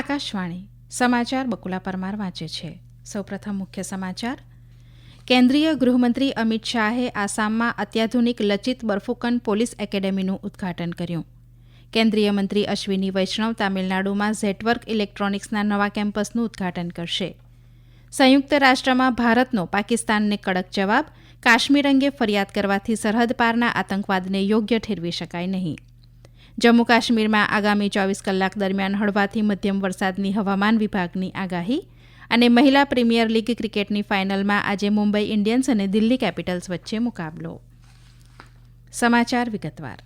આકાશવાણી સમાચાર બકુલા પરમાર વાંચે છે. સૌપ્રથમ મુખ્ય સમાચાર. કેન્દ્રીય ગૃહમંત્રી અમિત શાહે આસામમાં અત્યાધુનિક લચિત બરફુકન પોલીસ એકેડેમીનું ઉદ્ઘાટન કર્યું. કેન્દ્રીય મંત્રી અશ્વિની વૈષ્ણવ તામિલનાડુમાં ઝેટવર્ક ઇલેક્ટ્રોનિક્સના નવા કેમ્પસનું ઉદ્ઘાટન કરશે. સંયુક્ત રાષ્ટ્રમાં ભારતનો પાકિસ્તાનને કડક જવાબ. કાશ્મીર અંગે ફરિયાદ કરવાથી સરહદ પારના આતંકવાદને યોગ્ય ઠેરવી શકાય નહીં. જમ્મુ કાશ્મીરમાં આગામી 24 કલાક દરમિયાન હળવાથી મધ્યમ વરસાદની હવામાન વિભાગની આગાહી. અને મહિલા પ્રીમિયર લીગ ક્રિકેટની ફાઇનલમાં આજે મુંબઈ ઇન્ડિયન્સ અને દિલ્હી કેપિટલ્સ વચ્ચે મુકાબલો. સમાચાર વિગતવાર.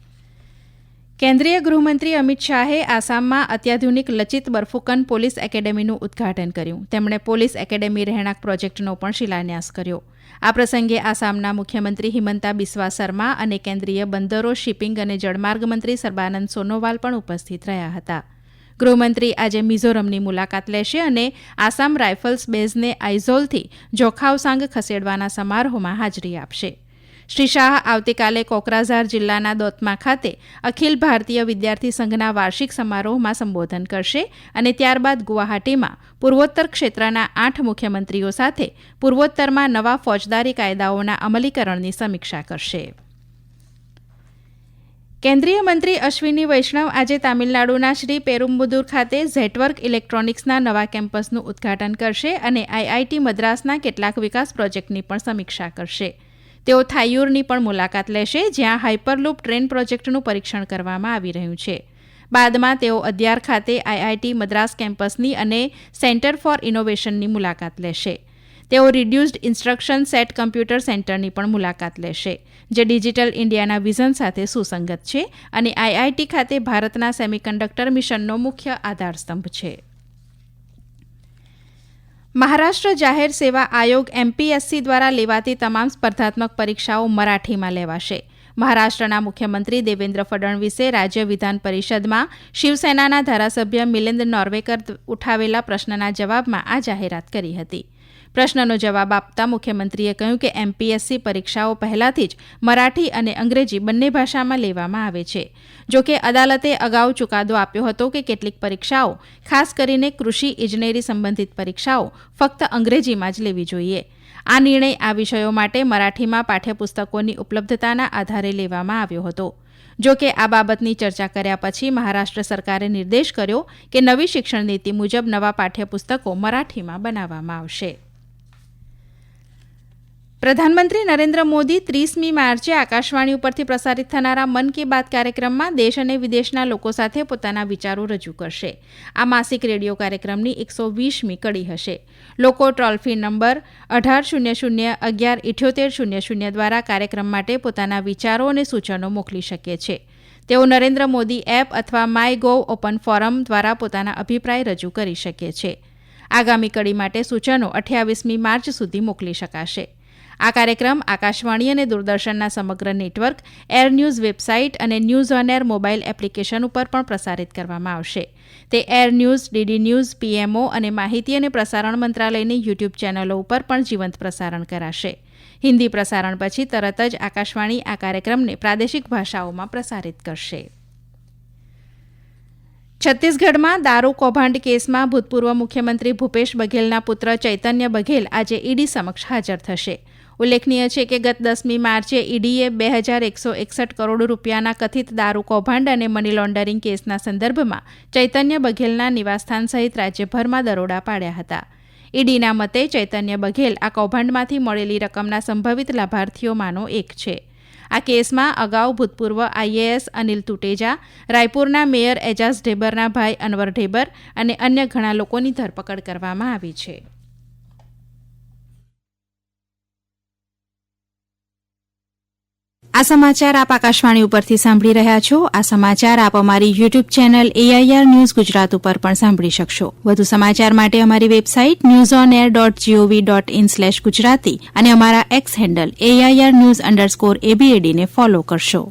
કેન્દ્રીય ગૃહમંત્રી અમિત શાહે આસામમાં અત્યાધુનિક લચિત બરફુકન પોલીસ એકેડેમીનું ઉદ્ઘાટન કર્યું. તેમણે પોલીસ એકેડેમી રહેણાંક પ્રોજેક્ટનો પણ શિલાન્યાસ કર્યો. આ પ્રસંગે આસામના મુખ્યમંત્રી હિમંતા બિસ્વા શર્મા અને કેન્દ્રીય બંદરો, શિપિંગ અને જળમાર્ગ મંત્રી સર્બાનંદ સોનોવાલ પણ ઉપસ્થિત રહ્યા હતા. ગૃહમંત્રી આજે મિઝોરમની મુલાકાત લેશે અને આસામ રાઇફલ્સ બેઝને આઇઝોલથી જોખાવસાંગ ખસેડવાના સમારોહમાં હાજરી આપશે. શ્રી શાહ આવતીકાલે કોકરાઝાર જિલ્લાના દોતમા ખાતે અખિલ ભારતીય વિદ્યાર્થી સંઘના વાર્ષિક સમારોહમાં સંબોધન કરશે અને ત્યારબાદ ગુવાહાટીમાં પૂર્વોત્તર ક્ષેત્રના 8 મુખ્યમંત્રીઓ સાથે પૂર્વોત્તરમાં નવા ફોજદારી કાયદાઓના અમલીકરણની સમીક્ષા કરશે. કેન્દ્રીય મંત્રી અશ્વિની વૈષ્ણવ આજે તામિલનાડુના શ્રી પેરુમ્બુદુર ખાતે ઝેટવર્ક ઇલેક્ટ્રોનિક્સના નવા કેમ્પસનું ઉદ્ઘાટન કરશે અને આઈઆઈટી મદ્રાસના કેટલાક વિકાસ પ્રોજેક્ટની પણ સમીક્ષા કરશે. તેઓ થાયુરની પણ મુલાકાત લેશે, જ્યાં હાઇપરલૂપ ટ્રેન પ્રોજેક્ટનું પરીક્ષણ કરવામાં આવી રહ્યું છે. બાદમાં તેઓ અદ્યાર ખાતે આઈઆઈટી મદ્રાસ કેમ્પસની અને સેન્ટર ફોર ઇનોવેશનની મુલાકાત લેશે. તેઓ રિડ્યુસ્ડ ઇન્સ્ટ્રક્શન સેટ કમ્પ્યુટર સેન્ટરની પણ મુલાકાત લેશે, જે ડિજિટલ ઇન્ડિયાના વિઝન સાથે સુસંગત છે અને આઈઆઈટી ખાતે ભારતના સેમિકન્ડક્ટર મિશનનો મુખ્ય આધારસ્તંભ છે. મહારાષ્ટ્ર જાહેર સેવા આયોગ એમપીએસસી દ્વારા લેવાતી તમામ સ્પર્ધાત્મક પરીક્ષાઓ મરાઠીમાં લેવાશે. મહારાષ્ટ્રના મુખ્યમંત્રી દેવેન્દ્ર ફડણવીસે રાજ્ય વિધાન પરિષદમાં શિવસેનાના ધારાસભ્ય મિલિંદ નોર્વેકર ઉઠાવેલા પ્રશ્નના જવાબમાં આ જાહેરાત કરી હતી. પ્રશ્નનો જવાબ આપતા મુખ્યમંત્રીએ કહ્યું કે એમપીએસસી પરીક્ષાઓ પહેલાથી જ મરાઠી અને અંગ્રેજી બંને ભાષામાં લેવામાં આવે છે. જોકે અદાલતે અગાઉ ચુકાદો આપ્યો હતો કે કેટલીક પરીક્ષાઓ, ખાસ કરીને કૃષિ ઇજનેરી સંબંધિત પરીક્ષાઓ ફક્ત અંગ્રેજીમાં જ લેવી જોઈએ. આ નિર્ણય આ વિષયો માટે મરાઠીમાં પાઠ્યપુસ્તકોની ઉપલબ્ધતાના આધારે લેવામાં આવ્યો હતો. જોકે આ બાબતની ચર્ચા કર્યા પછી મહારાષ્ટ્ર સરકારે નિર્દેશ કર્યો કે નવી શિક્ષણ નીતિ મુજબ નવા પાઠ્યપુસ્તકો મરાઠીમાં બનાવવામાં આવશે. પ્રધાનમંત્રી નરેન્દ્ર મોદી 30મી માર્ચે આકાશવાણી ઉપરથી પ્રસારિત થનારા મન કી બાત કાર્યક્રમમાં દેશ અને વિદેશના લોકો સાથે પોતાના વિચારો રજૂ કરશે. આ માસિક રેડિયો કાર્યક્રમની 120મી કડી હશે. લોકો ટોલ ફ્રી નંબર 1800-11-7800 દ્વારા કાર્યક્રમ માટે પોતાના વિચારો અને સૂચનો મોકલી શકે છે. તેઓ નરેન્દ્ર મોદી એપ અથવા માય ગોવ ઓપન ફોરમ દ્વારા પોતાના અભિપ્રાય રજૂ કરી શકે છે. આગામી કડી માટે સૂચનો 28મી માર્ચ સુધી મોકલી શકાશે. આ કાર્યક્રમ આકાશવાણી અને દૂરદર્શનના સમગ્ર નેટવર્ક, એર ન્યૂઝ વેબસાઇટ અને news on air mobile application ઉપર પણ પ્રસારિત કરવામાં આવશે. તે air news, DD news, PMO અને માહિતી અને પ્રસારણ મંત્રાલયની યુટ્યુબ ચેનલો ઉપર પણ જીવંત પ્રસારણ કરાશે. હિન્દી પ્રસારણ પછી તરત જ આકાશવાણી આ કાર્યક્રમને પ્રાદેશિક ભાષાઓમાં પ્રસારિત કરશે. છત્તીસગઢમાં દારૂ કૌભાંડ કેસમાં ભૂતપૂર્વ મુખ્યમંત્રી ભૂપેશ બઘેલના પુત્ર ચૈતન્ય બઘેલ આજે ઈડી સમક્ષ હાજર થશે. ઉલ્લેખનીય છે કે ગત 10મી માર્ચે ઈડીએ 2161 કરોડ રૂપિયાના કથિત દારૂ કૌભાંડ અને મની લોન્ડરિંગ કેસના સંદર્ભમાં ચૈતન્ય બઘેલના નિવાસસ્થાન સહિત રાજ્યભરમાં દરોડા પાડ્યા હતા. ઈડીના મતે ચૈતન્ય બઘેલ આ કૌભાંડમાંથી મળેલી રકમના સંભવિત લાભાર્થીઓમાંનો એક છે. આ કેસમાં અગાઉ ભૂતપૂર્વ આઈએએસ અનિલ તુટેજા, રાયપુરના મેયર એજાઝ ઢેબરના ભાઈ અનવર ઢેબર અને અન્ય ઘણા લોકોની ધરપકડ કરવામાં આવી છે. આ સમાચાર આપ આકાશવાણી ઉપરથી સાંભળી રહ્યા છો. આ સમાચાર આપ અમારી YouTube channel AIR news Gujarat ઉપર પણ સાંભળી શકશો. વધુ સમાચાર માટે અમારી વેબસાઇટ newsonair.gov.in/gujarati અને અમારા એક્સ હેન્ડલ AIR_news_ABAD ને ફોલો કરશો.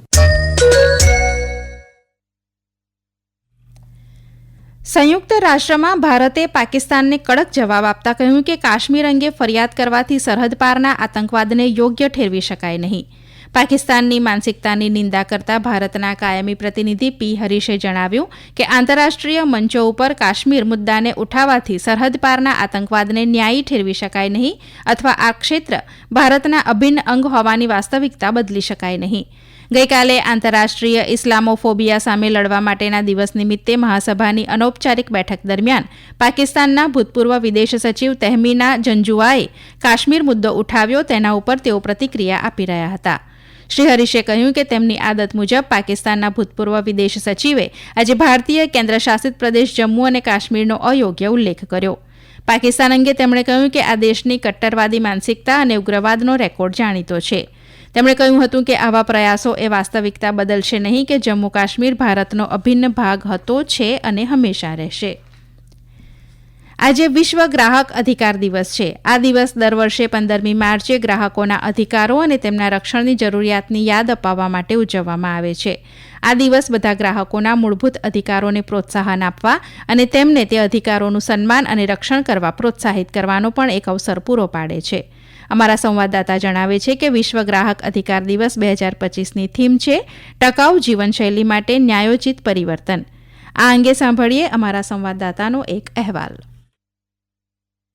સંયુક્ત રાષ્ટ્રમાં ભારતે પાકિસ્તાનને કડક જવાબ આપતા કહ્યું કે કાશ્મીર અંગે ફરિયાદ કરવાથી સરહદ પારના આતંકવાદને યોગ્ય ઠેરવી શકાય નહીં. પાકિસ્તાનની માનસિકતાની નિંદા કરતા ભારતના કાયમી પ્રતિનિધિ પી હરીશે જણાવ્યું કે આંતરરાષ્ટ્રીય મંચો ઉપર કાશ્મીર મુદ્દાને ઉઠાવવાથી સરહદ પારના આતંકવાદને ન્યાયી ઠેરવી શકાય નહીં અથવા આ ક્ષેત્ર ભારતના અભિન્ન અંગ હોવાની વાસ્તવિકતા બદલી શકાય નહીં. ગઈકાલે આંતરરાષ્ટ્રીય ઇસ્લામોફોબિયા સામે લડવા માટેના દિવસ નિમિત્તે મહાસભાની અનૌપચારિક બેઠક દરમિયાન પાકિસ્તાનના ભૂતપૂર્વ વિદેશ સચિવ તહેમીના જંજુઆએ કાશ્મીર મુદ્દો ઉઠાવ્યો તેના ઉપર તેઓ પ્રતિક્રિયા આપી રહ્યા હતા. શ્રી હરીશે કહ્યું કે તેમની આદત મુજબ પાકિસ્તાનના ભૂતપૂર્વ વિદેશ સચિવે આજે ભારતીય કેન્દ્રશાસિત પ્રદેશ જમ્મુ અને કાશ્મીરનો અયોગ્ય ઉલ્લેખ કર્યો. પાકિસ્તાન અંગે તેમણે કહ્યું કે આ દેશની કટ્ટરવાદી માનસિકતા અને ઉગ્રવાદનો રેકોર્ડ જાણીતો છે. તેમણે કહ્યું હતું કે આવા પ્રયાસો એ વાસ્તવિકતા બદલશે નહીં કે જમ્મુ કાશ્મીર ભારતનો અભિન્ન ભાગ હતો, છે અને હંમેશા રહેશે. આજે વિશ્વ ગ્રાહક અધિકાર દિવસ છે. આ દિવસ દર વર્ષે 15મી માર્ચે ગ્રાહકોના અધિકારો અને તેમના રક્ષણની જરૂરિયાતની યાદ અપાવવા માટે ઉજવવામાં આવે છે. આ દિવસ બધા ગ્રાહકોના મૂળભૂત અધિકારોને પ્રોત્સાહન આપવા અને તેમને તે અધિકારોનું સન્માન અને રક્ષણ કરવા પ્રોત્સાહિત કરવાનો પણ એક અવસર પૂરો પાડે છે. અમારા સંવાદદાતા જણાવે છે કે વિશ્વ ગ્રાહક અધિકાર દિવસ 2025ની થીમ છે ટકાઉ જીવનશૈલી માટે ન્યાયોચિત પરિવર્તન. આ અંગે સાંભળીએ અમારા સંવાદદાતાનો એક અહેવાલ.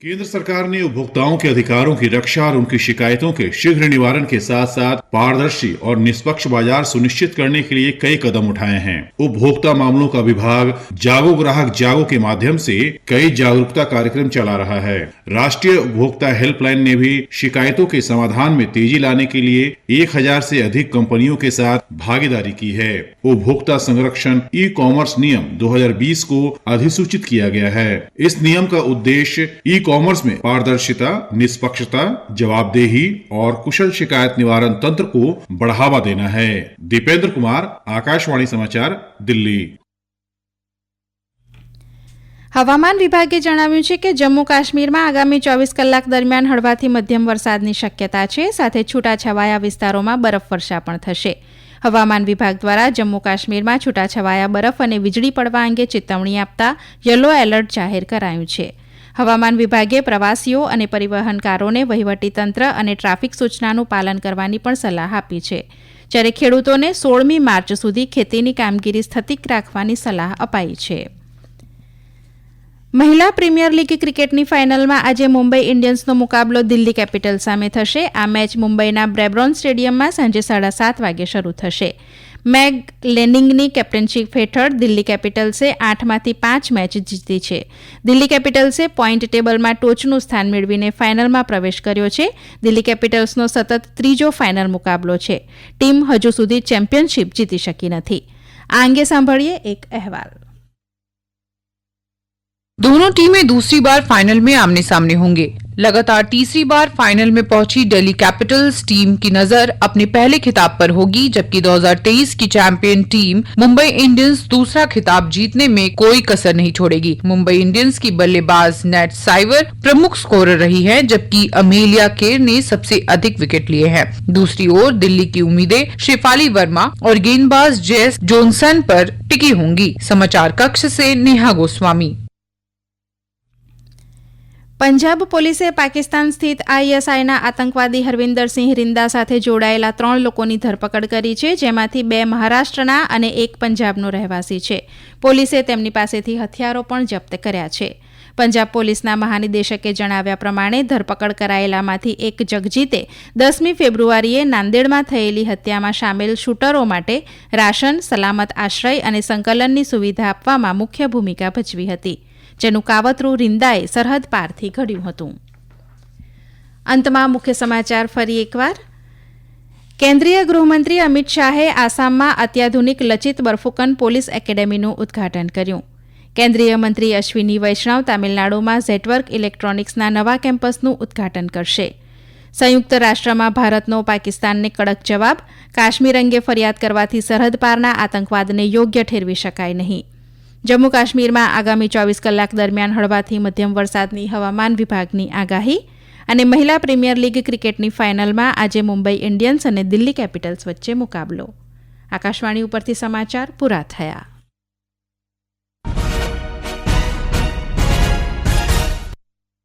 केंद्र सरकार ने उपभोक्ताओं के अधिकारों की रक्षा और उनकी शिकायतों के शीघ्र निवारण के साथ साथ पारदर्शी और निष्पक्ष बाजार सुनिश्चित करने के लिए कई कदम उठाए हैं. उपभोक्ता मामलों का विभाग जागो ग्राहक जागो के माध्यम से कई जागरूकता कार्यक्रम चला रहा है. राष्ट्रीय उपभोक्ता हेल्पलाइन ने भी शिकायतों के समाधान में तेजी लाने के लिए 1000 से अधिक कंपनियों के साथ भागीदारी की है. उपभोक्ता संरक्षण ई कॉमर्स नियम 2020 को अधिसूचित किया गया है. इस नियम का उद्देश्य ई कॉमर्स में पारदर्शिता, निष्पक्षता, जवाबदेही और कुशल शिकायत निवारण तंत्र को बढ़ावा देना है. दीपेंद्र कुमार, आकाशवाणी समाचार, दिल्ली. હવામાન વિભાગે જણાવ્યું છે કે જમ્મુ કાશ્મીરમાં આગામી 24 કલાક દરમિયાન હળવાથી મધ્યમ વરસાદની શક્યતા છે. સાથે છૂટાછવાયા વિસ્તારોમાં બરફવર્ષા પણ થશે. હવામાન વિભાગ દ્વારા જમ્મુ કાશ્મીરમાં છૂટાછવાયા બરફ અને વીજળી પડવા અંગે ચેતવણી આપતા યલો એલર્ટ જાહેર કરાયું છે. હવામાન વિભાગે પ્રવાસીઓ અને પરિવહનકારોને વહીવટીતંત્ર અને ટ્રાફિક સૂચનાનું પાલન કરવાની પણ સલાહ આપી છે. જ્યારે ખેડૂતોને 16મી માર્ચ સુધી ખેતીની કામગીરી સ્થગિત રાખવાની સલાહ અપાઈ છે. મહિલા પ્રીમિયર લીગ ક્રિકેટની ફાઇનલમાં આજે મુંબઈ ઇન્ડિયન્સનો મુકાબલો દિલ્હી કેપિટલ્સ સામે થશે. આ મેચ મુંબઈના બ્રેબોર્ન સ્ટેડિયમમાં સાંજે 7:30 વાગે શરૂ થશે. મેગ લેનિંગની કેપ્ટનશીપ હેઠળ દિલ્હી કેપિટલ્સે 8માંથી 5 મેચ જીતી છે. દિલ્હી કેપિટલ્સે પોઈન્ટ ટેબલમાં ટોચનું સ્થાન મેળવીને ફાઇનલમાં પ્રવેશ કર્યો છે. દિલ્હી કેપિટલ્સનો સતત ત્રીજો ફાઇનલ મુકાબલો છે. ટીમ હજુ સુધી ચેમ્પિયનશીપ જીતી શકી નથી. આ અંગે સાંભળીએ એક અહેવાલ. दोनों टीमें दूसरी बार फाइनल में आमने सामने होंगे. लगातार तीसरी बार फाइनल में पहुंची दिल्ली कैपिटल्स टीम की नजर अपने पहले खिताब पर होगी, जबकि 2023 की चैंपियन टीम मुंबई इंडियंस दूसरा खिताब जीतने में कोई कसर नहीं छोड़ेगी. मुंबई इंडियंस की बल्लेबाज नेट साइवर प्रमुख स्कोरर रही है, जबकि अमेलिया केर ने सबसे अधिक विकेट लिए हैं. दूसरी ओर दिल्ली की उम्मीदें शेफाली वर्मा और गेंदबाज जेस जॉनसन पर टिकी होंगी. समाचार कक्ष से नेहा गोस्वामी. પંજાબ પોલીસે પાકિસ્તાન સ્થિત આઈએસઆઈના આતંકવાદી હરવિંદરસિંહ રિંદા સાથે જોડાયેલા 3 લોકોની ધરપકડ કરી છે, જેમાંથી 2 મહારાષ્ટ્રના અને 1 પંજાબનો રહેવાસી છે. પોલીસે તેમની પાસેથી હથિયારો પણ જપ્ત કર્યા છે. પંજાબ પોલીસના મહાનિદેશકે જણાવ્યા પ્રમાણે ધરપકડ કરાયેલામાંથી એક જગજીતે 10મી ફેબ્રુઆરીએ નાંદેડમાં થયેલી હત્યામાં સામેલ શૂટરો માટે રાશન, સલામત આશ્રય અને સંકલનની સુવિધા આપવામાં મુખ્ય ભૂમિકા ભજવી હતી, જેનું કાવતરું રિંદાએ સરહદ પારથી ઘડ્યું હતું. અંતમાં મુખ્ય સમાચાર ફરી એકવાર. કેન્દ્રીય ગૃહમંત્રી અમિત શાહે આસામમાં અત્યાધુનિક લચિત બરફુકન પોલીસ એકેડેમીનું ઉદ્ઘાટન કર્યું. કેન્દ્રીય મંત્રી અશ્વિની વૈષ્ણવ તામિલનાડુમાં ઝેટવર્ક ઇલેક્ટ્રોનિક્સના નવા કેમ્પસનું ઉદ્ઘાટન કરશે. સંયુક્ત રાષ્ટ્રમાં ભારતનો પાકિસ્તાનને કડક જવાબ. કાશ્મીર અંગે ફરિયાદ કરવાથી સરહદ પારના આતંકવાદને યોગ્ય ઠેરવી શકાય નહીં. જમ્મુ કાશ્મીરમાં આગામી 24 કલાક દરમિયાન હળવાથી મધ્યમ વરસાદની હવામાન વિભાગની આગાહી. અને મહિલા પ્રીમિયર લીગ ક્રિકેટની ફાઇનલમાં આજે મુંબઈ ઇન્ડિયન્સ અને દિલ્હી કેપિટલ્સ વચ્ચે મુકાબલો. આકાશવાણી ઉપરથી સમાચાર પૂરા થયા.